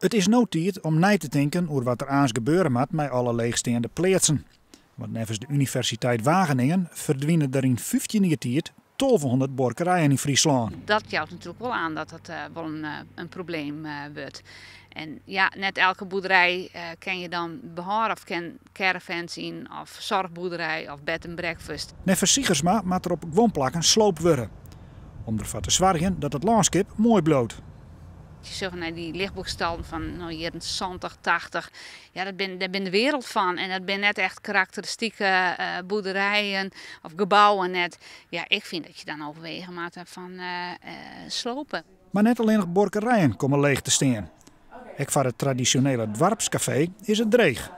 Het is no tijd om na te denken over wat er aans gebeuren moet met alle leegstaande plaatsen. Want nevens de Universiteit Wageningen verdwijnen er in 15 jaar tijd 1200 boerderijen in Friesland. Dat jouwt natuurlijk wel aan dat het wel een probleem wordt. En ja, net elke boerderij kan je dan behouden of kan caravans zien of zorgboerderij of bed and breakfast. Nevens Siegersma moet er op woonplakken sloop worden. Om ervoor te zorgen dat het landschap mooi bloot. Je zegt naar die lichtboekstallen van nou, hier 70, 80. Ja, daar ben de wereld van. En dat zijn net echt karakteristieke boerderijen of gebouwen net. Ja, ik vind dat je dan overwegen moet van slopen. Maar net alleen nog boerderijen komen leeg te staan. Ook voor het traditionele dorpscafé is het dreig.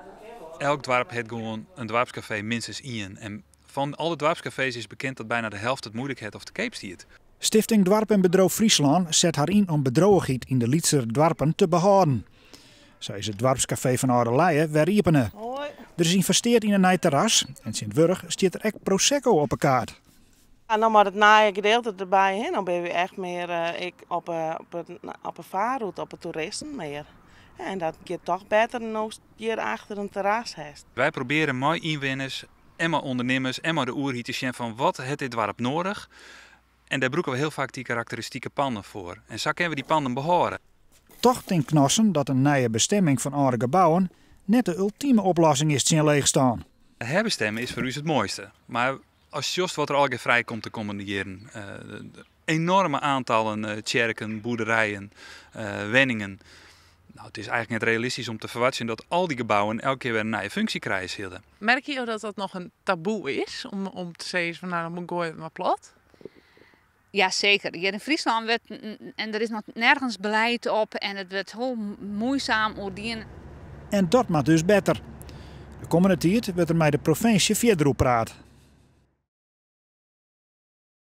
Elk dorp heeft gewoon een dorpscafé minstens één. En van alle dorpscafés is bekend dat bijna de helft het moeilijk heeft of de keep stiert. Stichting Dwarp en Bedro Friesland zet haar in om bedroogheid in de Lietser dorpen te behouden. Zo is het dorpscafé van Ouderleijen weer openen. Er is investeerd in een nieuw terras en Sint-Wurg stiert er echt Prosecco op een kaart. En dan maar het naaie gedeelte erbij, hè? Dan ben je echt meer op een vaarroute, op het toeristen meer. Ja, en dat gaat toch beter dan als je hier achter een terras hebt. Wij proberen mooi inwoners en maar ondernemers en maar de oerhiet te zien van wat heeft dit dorp nodig. En daar broeken we heel vaak die karakteristieke panden voor. En zo kunnen we die panden behouden. Toch denkt Knossen dat een nieuwe bestemming van oude gebouwen net de ultieme oplossing is zien leegstaan. Herbestemmen is voor u het mooiste. Maar als just wat er al vrij komt de komende jaren. Enorme aantallen tjerken, boerderijen, wenningen. Nou, het is eigenlijk net realistisch om te verwachten dat al die gebouwen elke keer weer een nieuwe functie krijgen. Merk je dat dat nog een taboe is om te zeggen van nou dan moet ik gooien maar plat? Ja, zeker. Hier in Friesland werd, en er is nog nergens beleid op en het wordt heel moeizaam oordien. En dat moet dus beter. De komende tijd wordt er met de provincie verder op praat.